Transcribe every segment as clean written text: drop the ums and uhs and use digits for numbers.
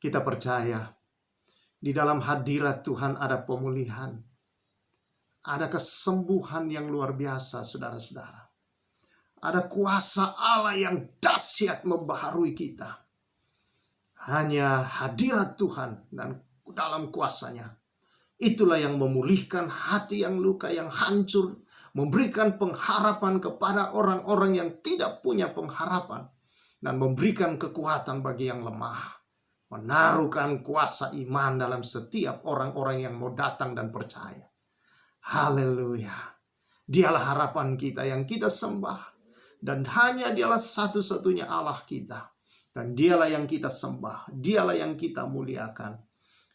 Kita percaya di dalam hadirat Tuhan ada pemulihan, ada kesembuhan yang luar biasa, saudara-saudara. Ada kuasa Allah yang dahsyat membaharui kita. Hanya hadirat Tuhan dan dalam kuasanya, itulah yang memulihkan hati yang luka, yang hancur, memberikan pengharapan kepada orang-orang yang tidak punya pengharapan, dan memberikan kekuatan bagi yang lemah. Menaruhkan kuasa iman dalam setiap orang-orang yang mau datang dan percaya. Haleluya. Dialah harapan kita yang kita sembah. Dan hanya dialah satu-satunya Allah kita. Dan dialah yang kita sembah. Dialah yang kita muliakan.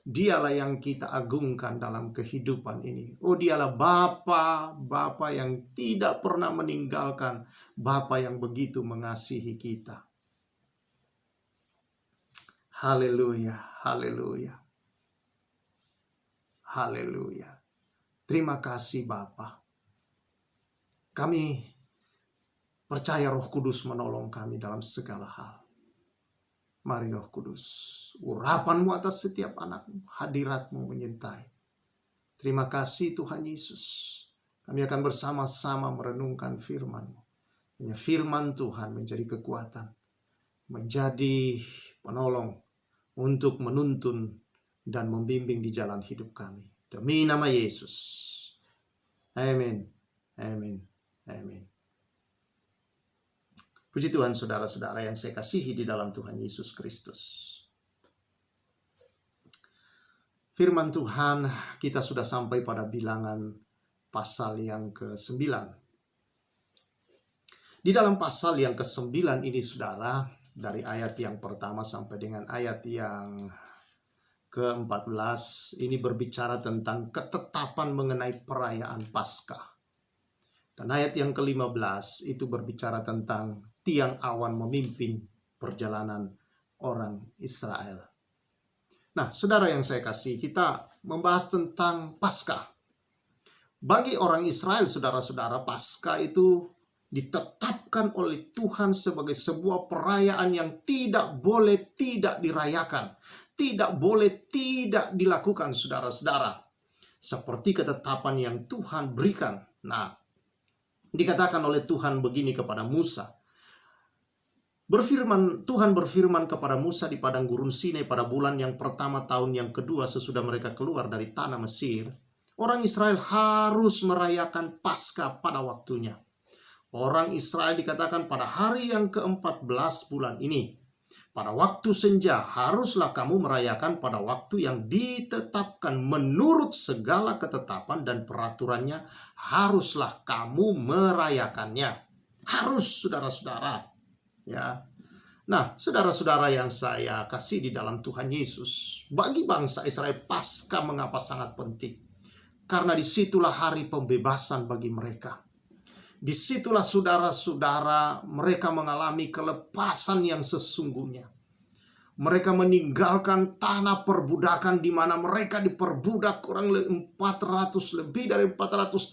Dialah yang kita agungkan dalam kehidupan ini. Oh, dialah Bapa yang tidak pernah meninggalkan. Bapa yang begitu mengasihi kita. Haleluya, haleluya, haleluya. Terima kasih Bapa. Kami percaya Roh Kudus menolong kami dalam segala hal. Mari Roh Kudus, urapan-Mu atas setiap anak-Mu, hadirat-Mu menyertai. Terima kasih Tuhan Yesus. Kami akan bersama-sama merenungkan firman-Mu. Hanya firman Tuhan menjadi kekuatan, menjadi penolong untuk menuntun dan membimbing di jalan hidup kami. Demi nama Yesus. Amin. Amin. Amin. Puji Tuhan saudara-saudara yang saya kasihi di dalam Tuhan Yesus Kristus. Firman Tuhan kita sudah sampai pada bilangan pasal yang ke-9. Di dalam pasal yang ke-9 ini saudara, dari ayat yang pertama sampai dengan ayat yang ke-14, ini berbicara tentang ketetapan mengenai perayaan Paskah. Dan ayat yang ke-15 itu berbicara tentang tiang awan memimpin perjalanan orang Israel. Nah, saudara yang saya kasih, kita membahas tentang Paskah. Bagi orang Israel, saudara-saudara, Paskah itu ditetapkan oleh Tuhan sebagai sebuah perayaan yang tidak boleh tidak dirayakan. Tidak boleh tidak dilakukan, saudara-saudara. Seperti ketetapan yang Tuhan berikan. Nah, dikatakan oleh Tuhan begini kepada Musa. Tuhan berfirman kepada Musa di padang gurun Sinai pada bulan yang pertama tahun yang kedua sesudah mereka keluar dari tanah Mesir. Orang Israel harus merayakan Paskah pada waktunya. Orang Israel dikatakan pada hari yang ke-14 bulan ini. Pada waktu senja haruslah kamu merayakan pada waktu yang ditetapkan menurut segala ketetapan dan peraturannya. Haruslah kamu merayakannya. Harus, saudara-saudara. Ya. Nah, saudara-saudara yang saya kasih di dalam Tuhan Yesus. Bagi bangsa Israel, Paskah mengapa sangat penting? Karena disitulah hari pembebasan bagi mereka. Disitulah saudara-saudara mereka mengalami kelepasan yang sesungguhnya. Mereka meninggalkan tanah perbudakan di mana mereka diperbudak kurang lebih 400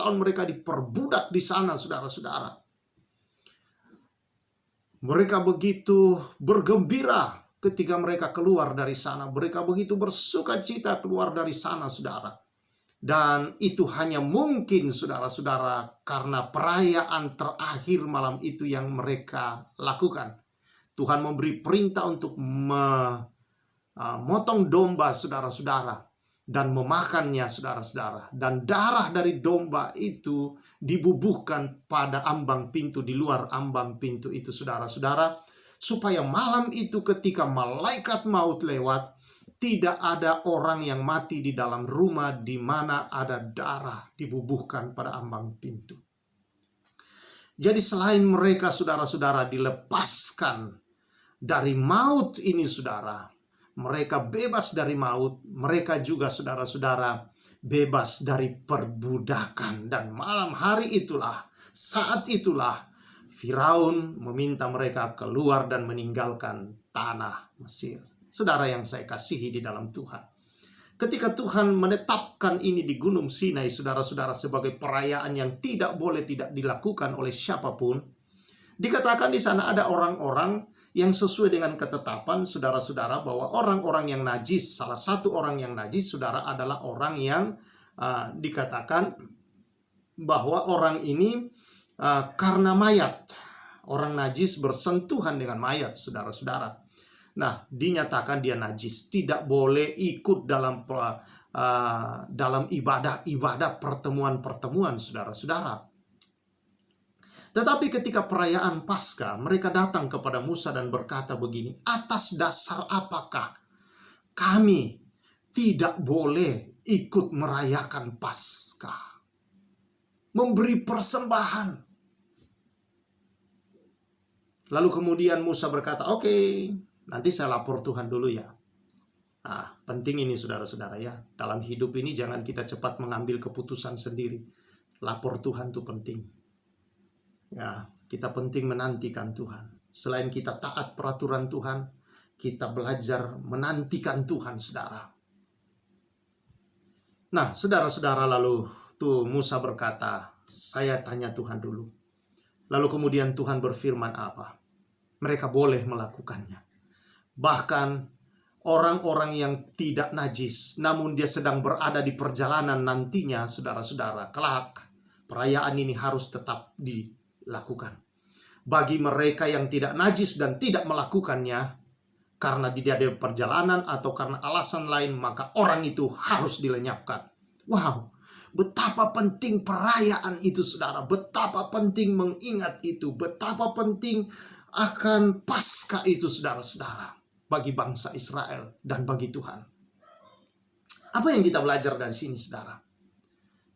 tahun mereka diperbudak di sana, saudara-saudara. Mereka begitu bergembira ketika mereka keluar dari sana. Mereka begitu bersukacita keluar dari sana, saudara. Dan itu hanya mungkin, saudara-saudara, karena perayaan terakhir malam itu yang mereka lakukan. Tuhan memberi perintah untuk memotong domba, saudara-saudara, dan memakannya, saudara-saudara. Dan darah dari domba itu dibubuhkan pada ambang pintu, di luar ambang pintu itu, saudara-saudara, supaya malam itu ketika malaikat maut lewat, tidak ada orang yang mati di dalam rumah di mana ada darah dibubuhkan pada ambang pintu. Jadi selain mereka, saudara-saudara, dilepaskan dari maut ini, saudara, mereka bebas dari maut, mereka juga, saudara-saudara, bebas dari perbudakan. Dan malam hari itulah, saat itulah, Firaun meminta mereka keluar dan meninggalkan tanah Mesir. Saudara yang saya kasihi di dalam Tuhan. Ketika Tuhan menetapkan ini di Gunung Sinai, saudara-saudara, sebagai perayaan yang tidak boleh tidak dilakukan oleh siapapun, dikatakan di sana ada orang-orang Yang sesuai dengan ketetapan saudara-saudara bahwa orang-orang yang najis, salah satu orang yang najis saudara adalah orang yang dikatakan bahwa orang ini karena mayat. Orang najis bersentuhan dengan mayat, saudara-saudara. Nah, dinyatakan dia najis. Tidak boleh ikut dalam ibadah-ibadah pertemuan-pertemuan, saudara-saudara. Tetapi ketika perayaan Paskah, mereka datang kepada Musa dan berkata begini, atas dasar apakah kami tidak boleh ikut merayakan Paskah? Memberi persembahan. Lalu kemudian Musa berkata, oke, nanti saya lapor Tuhan dulu ya. Nah, penting ini saudara-saudara ya. Dalam hidup ini jangan kita cepat mengambil keputusan sendiri. Lapor Tuhan itu penting. Ya, kita penting menantikan Tuhan. Selain kita taat peraturan Tuhan, kita belajar menantikan Tuhan, saudara. Nah, saudara-saudara, lalu tuh Musa berkata, saya tanya Tuhan dulu. Lalu kemudian Tuhan berfirman apa? Mereka boleh melakukannya. Bahkan orang-orang yang tidak najis, namun dia sedang berada di perjalanan nantinya, saudara-saudara, kelak perayaan ini harus tetap dilakukan. Bagi mereka yang tidak najis dan tidak melakukannya, karena dia di perjalanan atau karena alasan lain, maka orang itu harus dilenyapkan. Wow, betapa penting perayaan itu, saudara. Betapa penting mengingat itu. Betapa penting akan Paskah itu, saudara-saudara. Bagi bangsa Israel dan bagi Tuhan. Apa yang kita belajar dari sini, saudara?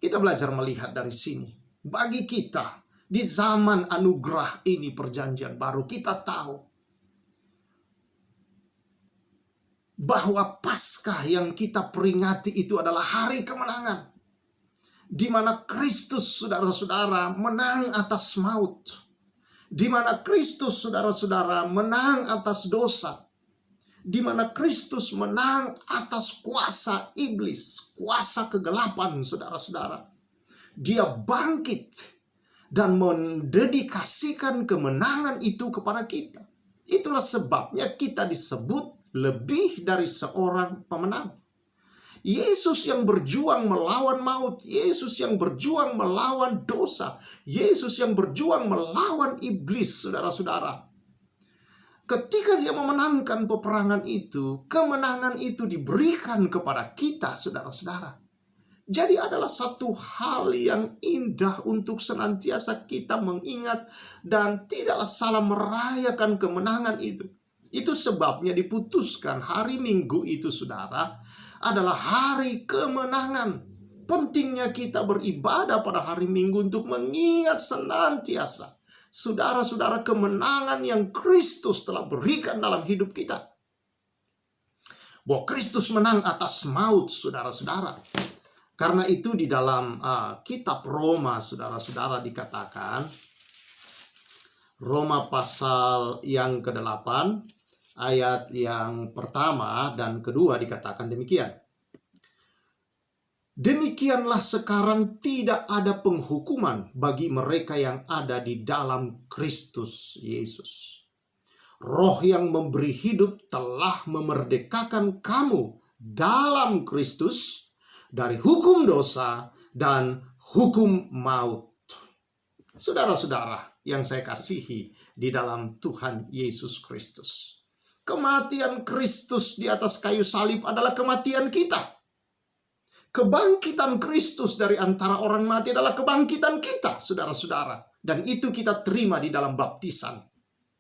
Kita belajar melihat dari sini. Bagi kita, di zaman anugerah ini perjanjian baru, kita tahu bahwa Paskah yang kita peringati itu adalah hari kemenangan. Di mana Kristus, saudara-saudara, menang atas maut. Di mana Kristus, saudara-saudara, menang atas dosa. Di mana Kristus menang atas kuasa iblis, kuasa kegelapan, saudara-saudara. Dia bangkit dan mendedikasikan kemenangan itu kepada kita. Itulah sebabnya kita disebut lebih dari seorang pemenang. Yesus yang berjuang melawan maut, Yesus yang berjuang melawan dosa, Yesus yang berjuang melawan iblis, saudara-saudara. Ketika dia memenangkan peperangan itu, kemenangan itu diberikan kepada kita, saudara-saudara. Jadi adalah satu hal yang indah untuk senantiasa kita mengingat dan tidaklah salah merayakan kemenangan itu. Itu sebabnya diputuskan hari Minggu itu, saudara, adalah hari kemenangan. Pentingnya kita beribadah pada hari Minggu untuk mengingat senantiasa, saudara-saudara, kemenangan yang Kristus telah berikan dalam hidup kita. Bahwa Kristus menang atas maut, saudara-saudara. Karena itu di dalam kitab Roma, saudara-saudara, dikatakan, Roma pasal yang ke-8, ayat yang pertama dan kedua dikatakan demikian. Demikianlah sekarang tidak ada penghukuman bagi mereka yang ada di dalam Kristus Yesus. Roh yang memberi hidup telah memerdekakan kamu dalam Kristus dari hukum dosa dan hukum maut. Saudara-saudara yang saya kasihi di dalam Tuhan Yesus Kristus. Kematian Kristus di atas kayu salib adalah kematian kita. Kebangkitan Kristus dari antara orang mati adalah kebangkitan kita, saudara-saudara. Dan itu kita terima di dalam baptisan.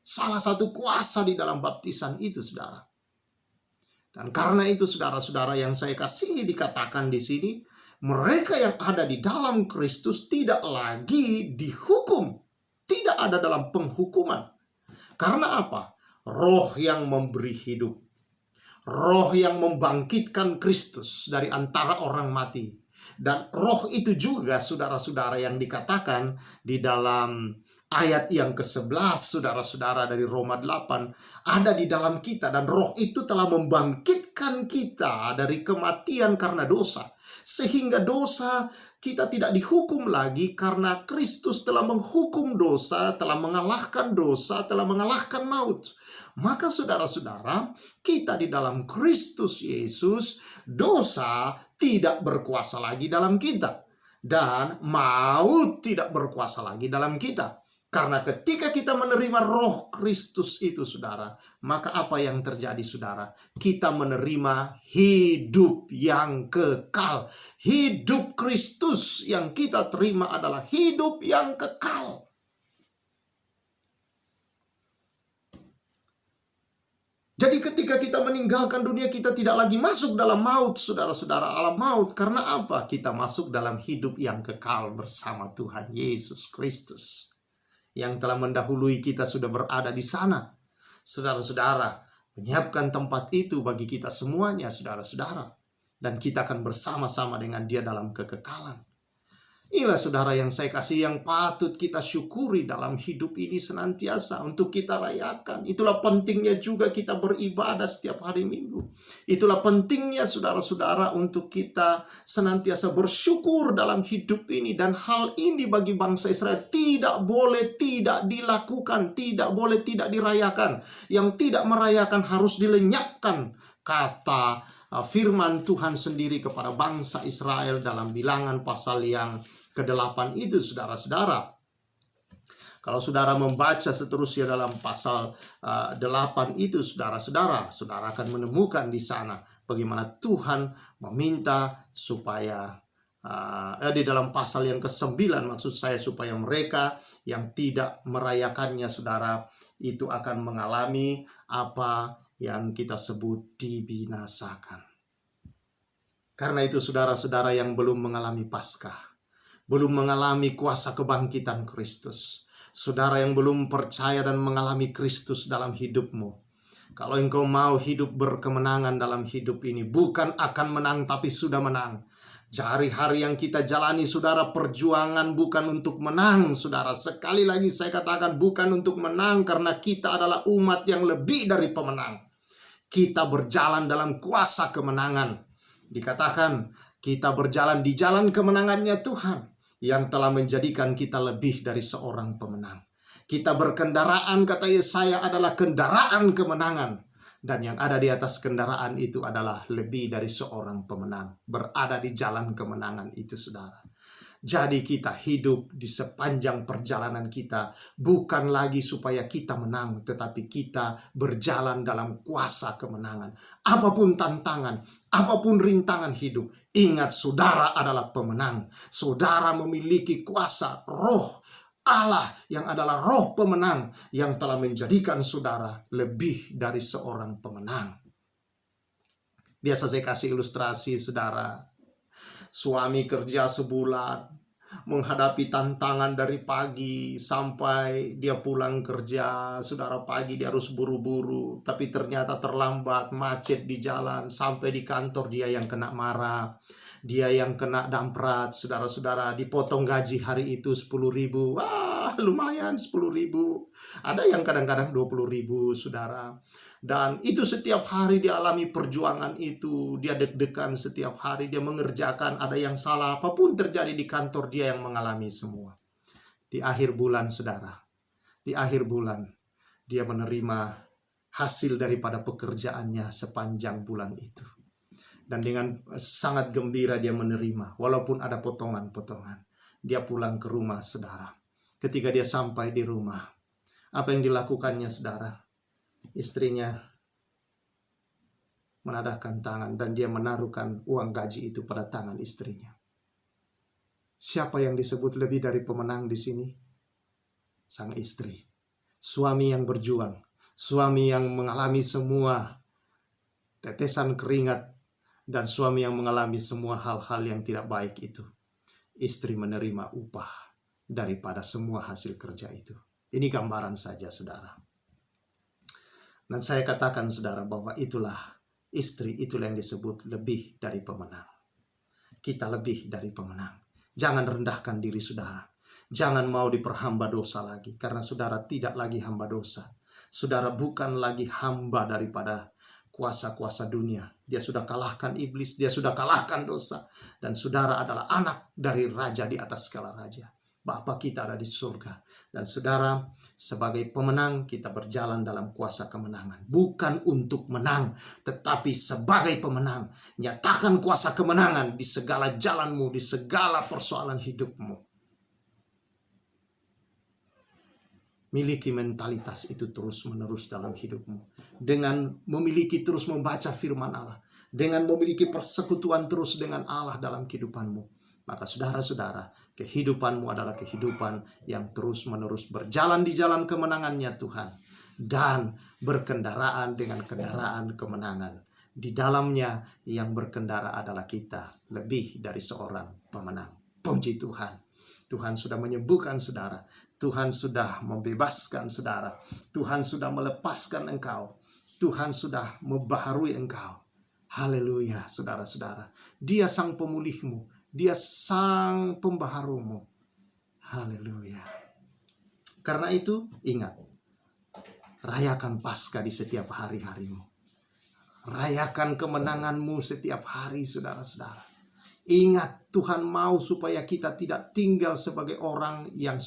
Salah satu kuasa di dalam baptisan itu, saudara. Dan karena itu, saudara-saudara yang saya kasihi, dikatakan di sini, mereka yang ada di dalam Kristus tidak lagi dihukum. Tidak ada dalam penghukuman. Karena apa? Roh yang memberi hidup. Roh yang membangkitkan Kristus dari antara orang mati. Dan roh itu juga, saudara-saudara, yang dikatakan di dalam ayat yang ke-11, saudara-saudara, dari Roma 8, ada di dalam kita. Dan roh itu telah membangkitkan kita dari kematian karena dosa. Sehingga dosa Kita tidak dihukum lagi karena Kristus telah menghukum dosa, telah mengalahkan dosa, telah mengalahkan maut. Maka saudara-saudara, kita di dalam Kristus Yesus, dosa tidak berkuasa lagi dalam kita. Dan maut tidak berkuasa lagi dalam kita. Karena ketika kita menerima roh Kristus itu, saudara, maka apa yang terjadi, saudara? Kita menerima hidup yang kekal. Hidup Kristus yang kita terima adalah hidup yang kekal. Jadi ketika kita meninggalkan dunia, kita tidak lagi masuk dalam maut, saudara-saudara, alam maut. Karena apa? Kita masuk dalam hidup yang kekal bersama Tuhan Yesus Kristus. Yang telah mendahului kita sudah berada di sana. Saudara-saudara, menyiapkan tempat itu bagi kita semuanya, saudara-saudara. Dan kita akan bersama-sama dengan Dia dalam kekekalan. Inilah saudara yang saya kasih, yang patut kita syukuri dalam hidup ini senantiasa untuk kita rayakan. Itulah pentingnya juga kita beribadah setiap hari Minggu. Itulah pentingnya saudara-saudara untuk kita senantiasa bersyukur dalam hidup ini. Dan hal ini bagi bangsa Israel tidak boleh tidak dilakukan, tidak boleh tidak dirayakan. Yang tidak merayakan harus dilenyapkan, kata firman Tuhan sendiri kepada bangsa Israel dalam Bilangan pasal yang ke-8 itu, saudara-saudara. Kalau saudara membaca seterusnya dalam pasal 8 itu, saudara-saudara, saudara akan menemukan di sana bagaimana Tuhan meminta supaya di dalam pasal yang ke-9, maksud saya, supaya mereka yang tidak merayakannya, saudara, itu akan mengalami apa yang kita sebut dibinasakan. Karena itu saudara-saudara yang belum mengalami Paskah, belum mengalami kuasa kebangkitan Kristus, saudara yang belum percaya dan mengalami Kristus dalam hidupmu, kalau engkau mau hidup berkemenangan dalam hidup ini, bukan akan menang tapi sudah menang. Hari-hari yang kita jalani, saudara, perjuangan bukan untuk menang, saudara. Sekali lagi saya katakan, bukan untuk menang, karena kita adalah umat yang lebih dari pemenang. Kita berjalan dalam kuasa kemenangan. Dikatakan kita berjalan di jalan kemenangannya Tuhan, yang telah menjadikan kita lebih dari seorang pemenang. Kita berkendaraan, kata Yesaya, adalah kendaraan kemenangan. Dan yang ada di atas kendaraan itu adalah lebih dari seorang pemenang. Berada di jalan kemenangan itu, saudara. Jadi kita hidup di sepanjang perjalanan kita, bukan lagi supaya kita menang, tetapi kita berjalan dalam kuasa kemenangan. Apapun tantangan, apapun rintangan hidup, ingat saudara adalah pemenang. Saudara memiliki kuasa roh Allah yang adalah roh pemenang, yang telah menjadikan saudara lebih dari seorang pemenang. Biasa saya kasih ilustrasi, saudara. Suami kerja sebulan, menghadapi tantangan dari pagi sampai dia pulang kerja. Saudara, pagi dia harus buru-buru, tapi ternyata terlambat, macet di jalan, sampai di kantor dia yang kena marah, dia yang kena damprat. Saudara-saudara, dipotong gaji hari itu 10.000. Wah, lumayan 10.000. Ada yang kadang-kadang 20.000, saudara. Dan itu setiap hari dia alami perjuangan itu. Dia deg-degan setiap hari, dia mengerjakan, ada yang salah, apapun terjadi di kantor dia yang mengalami semua. Di akhir bulan, saudara, di akhir bulan dia menerima hasil daripada pekerjaannya sepanjang bulan itu. Dan dengan sangat gembira dia menerima, walaupun ada potongan-potongan. Dia pulang ke rumah, saudara. Ketika dia sampai di rumah, apa yang dilakukannya, saudara? Istrinya menadahkan tangan dan dia menaruhkan uang gaji itu pada tangan istrinya. Siapa yang disebut lebih dari pemenang di sini? Sang istri. Suami yang berjuang, suami yang mengalami semua tetesan keringat, dan suami yang mengalami semua hal-hal yang tidak baik itu. Istri menerima upah daripada semua hasil kerja itu. Ini gambaran saja, saudara. Dan saya katakan, saudara, bahwa itulah istri, itulah yang disebut lebih dari pemenang. Kita lebih dari pemenang. Jangan rendahkan diri, saudara. Jangan mau diperhamba dosa lagi, karena saudara tidak lagi hamba dosa. Saudara bukan lagi hamba daripada kuasa-kuasa dunia. Dia sudah kalahkan iblis, dia sudah kalahkan dosa. Dan saudara adalah anak dari raja di atas segala raja. Bapa kita ada di surga. Dan saudara, sebagai pemenang kita berjalan dalam kuasa kemenangan. Bukan untuk menang, tetapi sebagai pemenang. Nyatakan kuasa kemenangan di segala jalanmu, di segala persoalan hidupmu. Miliki mentalitas itu terus-menerus dalam hidupmu. Dengan memiliki terus membaca firman Allah. Dengan memiliki persekutuan terus dengan Allah dalam kehidupanmu. Maka saudara-saudara, kehidupanmu adalah kehidupan yang terus-menerus berjalan di jalan kemenangannya Tuhan. Dan berkendaraan dengan kendaraan kemenangan. Di dalamnya yang berkendara adalah kita. Lebih dari seorang pemenang. Puji Tuhan. Tuhan sudah menyembuhkan saudara. Tuhan sudah membebaskan saudara. Tuhan sudah melepaskan engkau. Tuhan sudah membaharui engkau. Haleluya, saudara-saudara. Dia sang pemulihmu. Dia sang pembaharumu. Haleluya. Karena itu, ingat. Rayakan Paskah di setiap hari-harimu. Rayakan kemenanganmu setiap hari, saudara-saudara. Ingat, Tuhan mau supaya kita tidak tinggal sebagai orang yang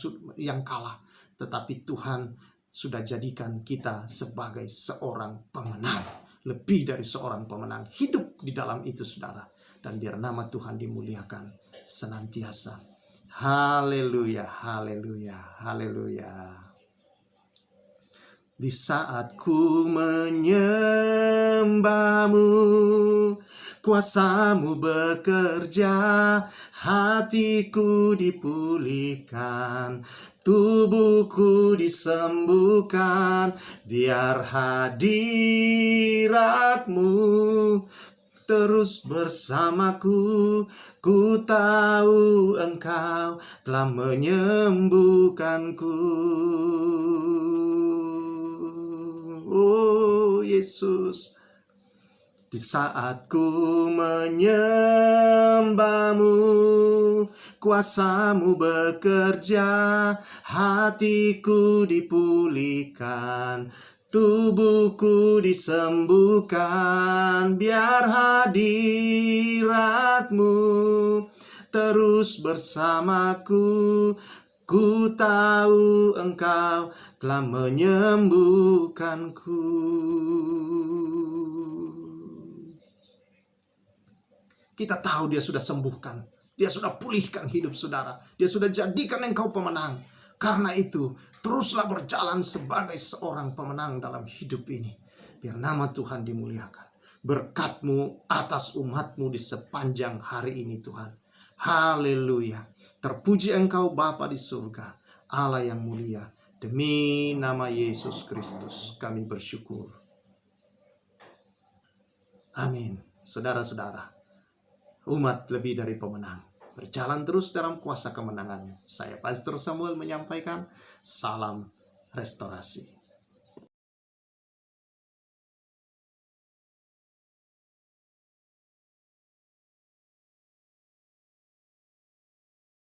kalah. Tetapi Tuhan sudah jadikan kita sebagai seorang pemenang. Lebih dari seorang pemenang. Hidup di dalam itu, saudara. Dan biar nama Tuhan dimuliakan senantiasa. Haleluya, haleluya, haleluya. Di saat ku menyembahmu, kuasamu bekerja, hatiku dipulihkan, tubuhku disembuhkan, biar hadiratmu terus bersamaku. Ku tahu engkau telah menyembuhkanku. Oh Yesus, di saat ku menyembahmu, kuasamu bekerja, hatiku dipulihkan, tubuhku disembuhkan, biar hadiratmu terus bersamaku. Ku tahu engkau telah menyembuhkanku. Kita tahu dia sudah sembuhkan. Dia sudah pulihkan hidup saudara. Dia sudah jadikan engkau pemenang. Karena itu, teruslah berjalan sebagai seorang pemenang dalam hidup ini. Biar nama Tuhan dimuliakan. Berkat-Mu atas umat-Mu di sepanjang hari ini Tuhan. Haleluya. Terpuji Engkau Bapa di surga, Allah yang mulia. Demi nama Yesus Kristus kami bersyukur. Amin. Saudara-saudara, umat lebih dari pemenang. Berjalan terus dalam kuasa kemenangan. Saya Pastor Samuel menyampaikan salam restorasi.